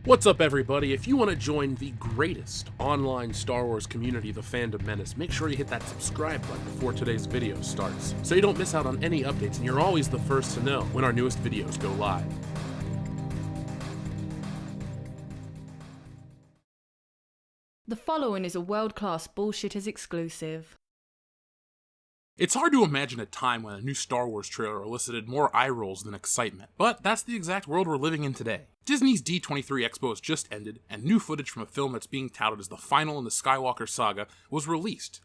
What's up, everybody? If you want to join the greatest online Star Wars community, the Fandom Menace, make sure you hit that subscribe button before today's video starts, so you don't miss out on any updates and you're always the first to know when our newest videos go live. The following is a world-class Bullshitters exclusive. It's hard to imagine a time when a new Star Wars trailer elicited more eye rolls than excitement, but that's the exact world we're living in today. Disney's D23 Expo has just ended, and new footage from a film that's being touted as the final in the Skywalker saga was released.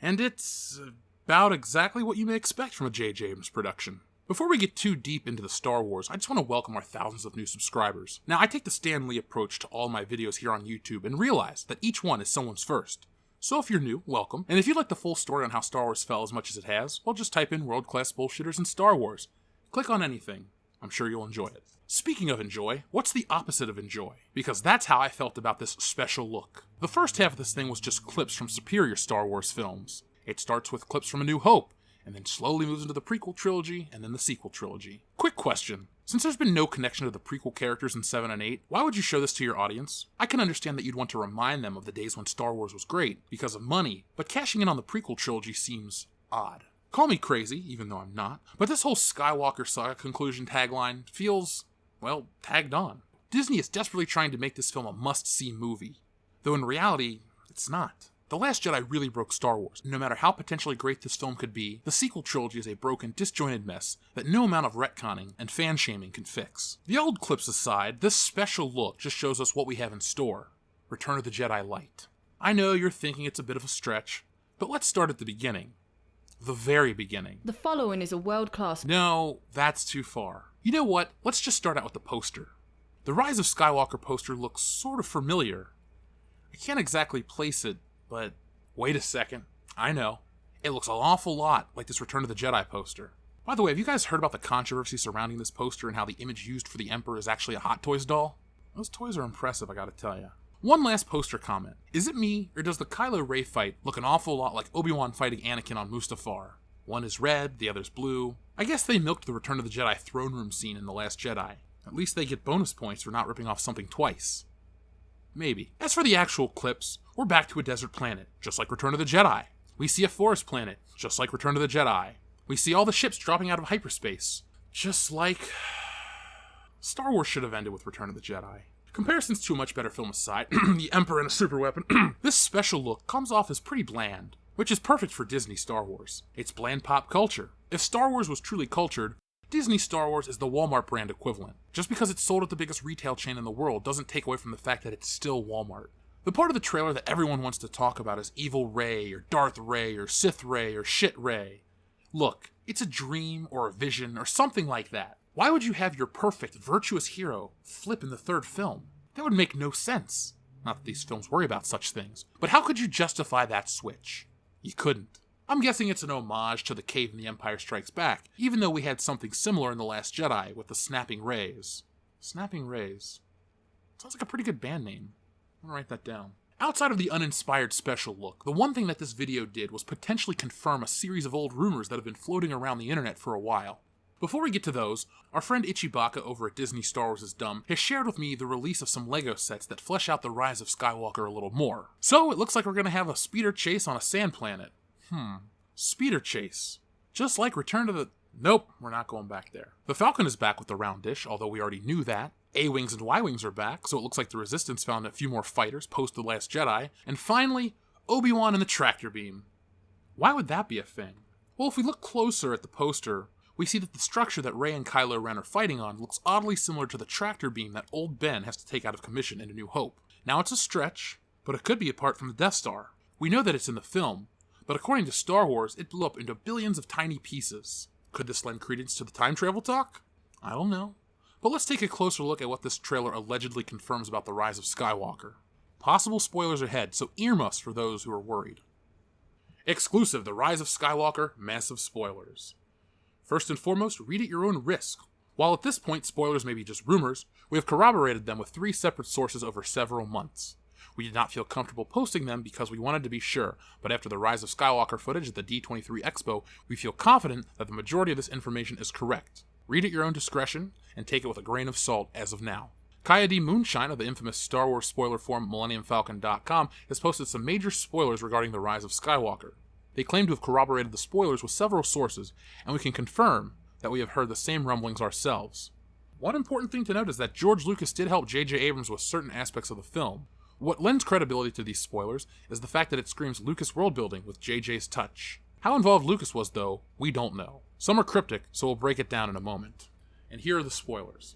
And it's about exactly what you may expect from a J.J. Abrams production. Before we get too deep into the Star Wars, I just want to welcome our thousands of new subscribers. Now, I take the Stan Lee approach to all my videos here on YouTube and realize that each one is someone's first. So if you're new, welcome. And if you'd like the full story on how Star Wars fell as much as it has, well, just type in world-class bullshitters and Star Wars. Click on anything. I'm sure you'll enjoy it. Speaking of enjoy, what's the opposite of enjoy? Because that's how I felt about this special look. The first half of this thing was just clips from superior Star Wars films. It starts with clips from A New Hope, and then slowly moves into the prequel trilogy, and then the sequel trilogy. Quick question. Since there's been no connection to the prequel characters in 7 and 8, why would you show this to your audience? I can understand that you'd want to remind them of the days when Star Wars was great, because of money, but cashing in on the prequel trilogy seems odd. Call me crazy, even though I'm not, but this whole Skywalker saga conclusion tagline feels, well, tagged on. Disney is desperately trying to make this film a must-see movie, though in reality, it's not. The Last Jedi really broke Star Wars, and no matter how potentially great this film could be, the sequel trilogy is a broken, disjointed mess that no amount of retconning and fan-shaming can fix. The old clips aside, this special look just shows us what we have in store. Return of the Jedi Light. I know you're thinking it's a bit of a stretch, but let's start at the beginning. The very beginning. The following is a world-class... No, that's too far. You know what? Let's just start out with the poster. The Rise of Skywalker poster looks sort of familiar. I can't exactly place it, but wait a second. I know. It looks an awful lot like this Return of the Jedi poster. By the way, have you guys heard about the controversy surrounding this poster and how the image used for the Emperor is actually a Hot Toys doll? Those toys are impressive, I gotta tell ya. One last poster comment. Is it me, or does the Kylo Rey fight look an awful lot like Obi-Wan fighting Anakin on Mustafar? One is red, the other's blue. I guess they milked the Return of the Jedi throne room scene in The Last Jedi. At least they get bonus points for not ripping off something twice. Maybe. As for the actual clips, we're back to a desert planet, just like Return of the Jedi. We see a forest planet, just like Return of the Jedi. We see all the ships dropping out of hyperspace, just like... Star Wars should have ended with Return of the Jedi. Comparisons to a much better film aside, the Emperor and a superweapon, this special look comes off as pretty bland, which is perfect for Disney Star Wars. It's bland pop culture. If Star Wars was truly cultured, Disney Star Wars is the Walmart brand equivalent. Just because it's sold at the biggest retail chain in the world doesn't take away from the fact that it's still Walmart. The part of the trailer that everyone wants to talk about is Evil Rey, or Darth Rey, or Sith Rey, or Shit Rey. Look, it's a dream, or a vision, or something like that. Why would you have your perfect, virtuous hero flip in the third film? That would make no sense. Not that these films worry about such things, but how could you justify that switch? You couldn't. I'm guessing it's an homage to the cave in The Empire Strikes Back, even though we had something similar in The Last Jedi with the Snapping Rays. Snapping Rays. Sounds like a pretty good band name. I'm gonna write that down. Outside of the uninspired special look, the one thing that this video did was potentially confirm a series of old rumors that have been floating around the internet for a while. Before we get to those, our friend Ichibaka over at Disney Star Wars is Dumb has shared with me the release of some LEGO sets that flesh out the Rise of Skywalker a little more. So it looks like we're gonna have a speeder chase on a sand planet. Speeder chase. Just like Return to the... Nope, we're not going back there. The Falcon is back with the round dish, although we already knew that. A-Wings and Y-Wings are back, so it looks like the Resistance found a few more fighters post The Last Jedi. And finally, Obi-Wan and the tractor beam. Why would that be a thing? Well, if we look closer at the poster, we see that the structure that Rey and Kylo Ren are fighting on looks oddly similar to the tractor beam that old Ben has to take out of commission in A New Hope. Now it's a stretch, but it could be a part from the Death Star. We know that it's in the film, but according to Star Wars, it blew up into billions of tiny pieces. Could this lend credence to the time travel talk? I don't know. But let's take a closer look at what this trailer allegedly confirms about the Rise of Skywalker. Possible spoilers ahead, so earmuffs for those who are worried. Exclusive, The Rise of Skywalker, massive spoilers. First and foremost, read at your own risk. While at this point spoilers may be just rumors, we have corroborated them with 3 separate sources over several months. We did not feel comfortable posting them because we wanted to be sure, but after the Rise of Skywalker footage at the D23 Expo, we feel confident that the majority of this information is correct. Read at your own discretion, and take it with a grain of salt as of now. Kaya D. Moonshine of the infamous Star Wars spoiler forum MillenniumFalcon.com has posted some major spoilers regarding the rise of Skywalker. They claim to have corroborated the spoilers with several sources, and we can confirm that we have heard the same rumblings ourselves. One important thing to note is that George Lucas did help J.J. Abrams with certain aspects of the film. What lends credibility to these spoilers is the fact that it screams Lucas world building with J.J.'s touch. How involved Lucas was, though, we don't know. Some are cryptic, so we'll break it down in a moment. And here are the spoilers.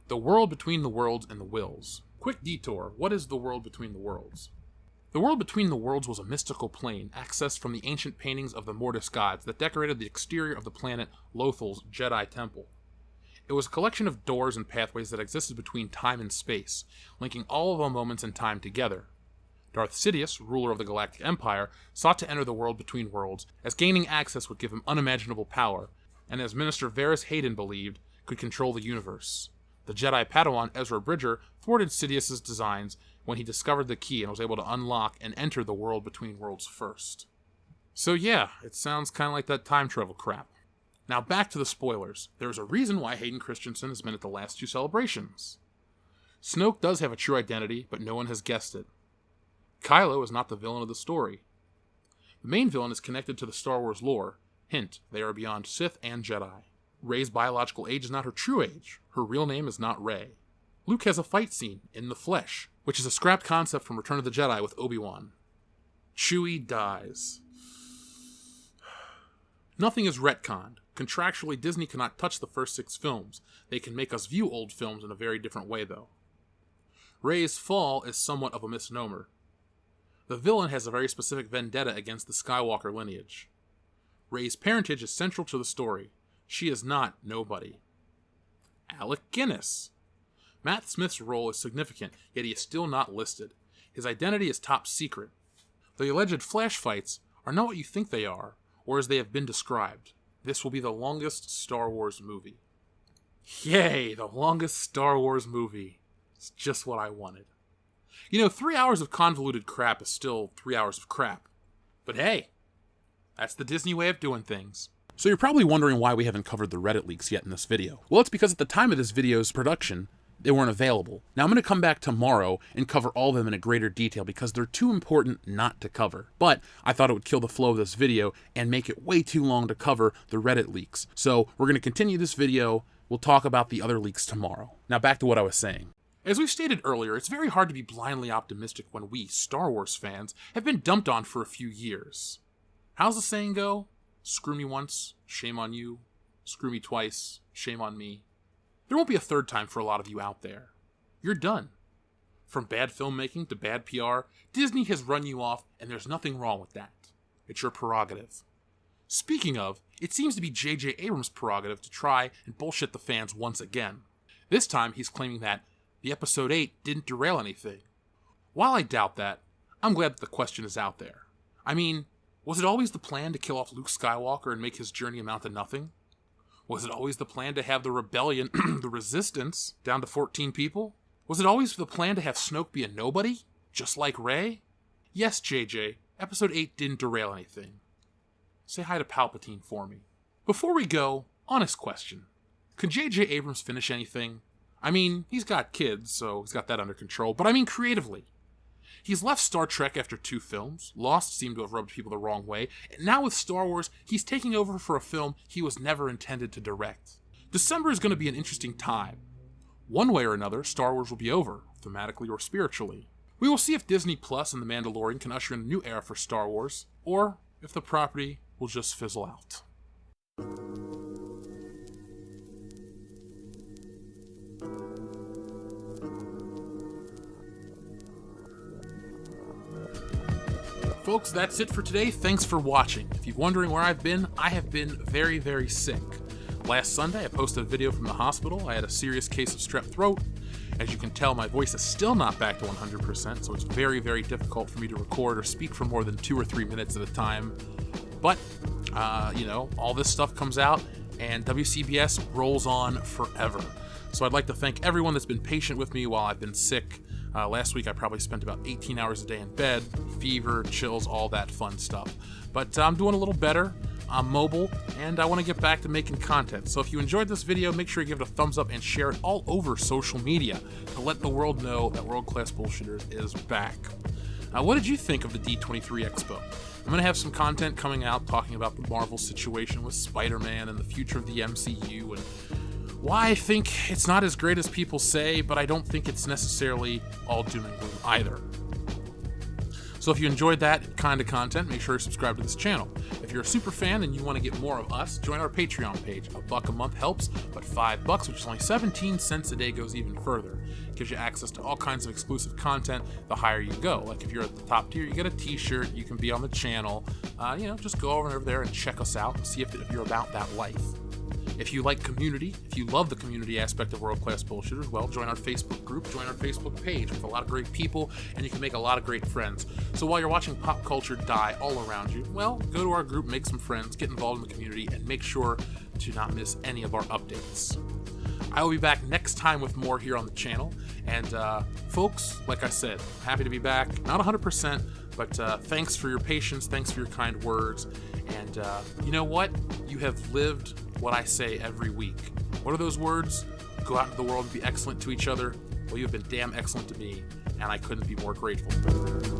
The world between the worlds and the wills. Quick detour, what is the world between the worlds? The world between the worlds was a mystical plane accessed from the ancient paintings of the Mortis gods that decorated the exterior of the planet Lothal's Jedi Temple. It was a collection of doors and pathways that existed between time and space, linking all of the moments in time together. Darth Sidious, ruler of the Galactic Empire, sought to enter the world between worlds, as gaining access would give him unimaginable power, and as Minister Varys Hayden believed, could control the universe. The Jedi Padawan Ezra Bridger thwarted Sidious's designs when he discovered the key and was able to unlock and enter the world between worlds first. So yeah, it sounds kind of like that time travel crap. Now back to the spoilers. There's a reason why Hayden Christensen has been at the last two celebrations. Snoke does have a true identity, but no one has guessed it. Kylo is not the villain of the story. The main villain is connected to the Star Wars lore. Hint, they are beyond Sith and Jedi. Rey's biological age is not her true age. Her real name is not Rey. Luke has a fight scene, in the flesh, which is a scrapped concept from Return of the Jedi with Obi-Wan. Chewie dies. Nothing is retconned. Contractually, Disney cannot touch the first 6 films. They can make us view old films in a very different way, though. Rey's fall is somewhat of a misnomer. The villain has a very specific vendetta against the Skywalker lineage. Rey's parentage is central to the story. She is not nobody. Alec Guinness. Matt Smith's role is significant, yet he is still not listed. His identity is top secret. The alleged flash fights are not what you think they are, or as they have been described. This will be the longest Star Wars movie. Yay, the longest Star Wars movie. It's just what I wanted. 3 hours of convoluted crap is still 3 hours of crap. But hey, that's the Disney way of doing things. So you're probably wondering why we haven't covered the Reddit leaks yet in this video. Well, it's because at the time of this video's production, they weren't available. Now I'm going to come back tomorrow and cover all of them in a greater detail because they're too important not to cover. But I thought it would kill the flow of this video and make it way too long to cover the Reddit leaks. So we're going to continue this video. We'll talk about the other leaks tomorrow. Now back to what I was saying. As we've stated earlier, it's very hard to be blindly optimistic when we, Star Wars fans, have been dumped on for a few years. How's the saying go? Screw me once, shame on you. Screw me twice, shame on me. There won't be a third time for a lot of you out there. You're done. From bad filmmaking to bad PR, Disney has run you off, and there's nothing wrong with that. It's your prerogative. Speaking of, it seems to be J.J. Abrams' prerogative to try and bullshit the fans once again. This time, he's claiming that the Episode 8 didn't derail anything. While I doubt that, I'm glad that the question is out there. I mean, was it always the plan to kill off Luke Skywalker and make his journey amount to nothing? Was it always the plan to have the rebellion, the resistance, down to 14 people? Was it always the plan to have Snoke be a nobody? Just like Rey? Yes, JJ, Episode 8 didn't derail anything. Say hi to Palpatine for me. Before we go, honest question. Could J.J. Abrams finish anything? I mean, he's got kids, so he's got that under control, but I mean creatively. He's left Star Trek after 2 films. Lost seemed to have rubbed people the wrong way. And now with Star Wars, he's taking over for a film he was never intended to direct. December is going to be an interesting time. One way or another, Star Wars will be over, thematically or spiritually. We will see if Disney Plus and The Mandalorian can usher in a new era for Star Wars, or if the property will just fizzle out. Folks, that's it for today. Thanks for watching. If you're wondering where I've been, I have been very, very sick. Last Sunday, I posted a video from the hospital. I had a serious case of strep throat. As you can tell, my voice is still not back to 100%, so it's very, very difficult for me to record or speak for more than 2 or 3 minutes at a time. But, all this stuff comes out, and WCBS rolls on forever. So I'd like to thank everyone that's been patient with me while I've been sick. Last week I probably spent about 18 hours a day in bed, fever, chills, all that fun stuff. But I'm doing a little better. I'm mobile, and I want to get back to making content. So if you enjoyed this video, make sure you give it a thumbs up and share it all over social media to let the world know that World Class Bullshitters is back. What did you think of the D23 Expo? I'm going to have some content coming out talking about the Marvel situation with Spider-Man and the future of the MCU and why I think it's not as great as people say, but I don't think it's necessarily all doom and gloom either. So if you enjoyed that kind of content, make sure you subscribe to this channel. If you're a super fan and you want to get more of us, join our Patreon page. $1 a month helps, but $5, which is only 17 cents a day, goes even further. It gives you access to all kinds of exclusive content the higher you go. Like if you're at the top tier, you get a t-shirt, you can be on the channel. Just go over there and check us out and see if you're about that life. If you like community, if you love the community aspect of World Class Bullshitters, well, join our Facebook group, join our Facebook page with a lot of great people, and you can make a lot of great friends. So while you're watching pop culture die all around you, well, go to our group, make some friends, get involved in the community, and make sure to not miss any of our updates. I will be back next time with more here on the channel, and folks, like I said, I'm happy to be back. Not 100%, but thanks for your patience, thanks for your kind words, and you know what? You have lived what I say every week. What are those words? Go out into the world and be excellent to each other. Well, you've been damn excellent to me, and I couldn't be more grateful.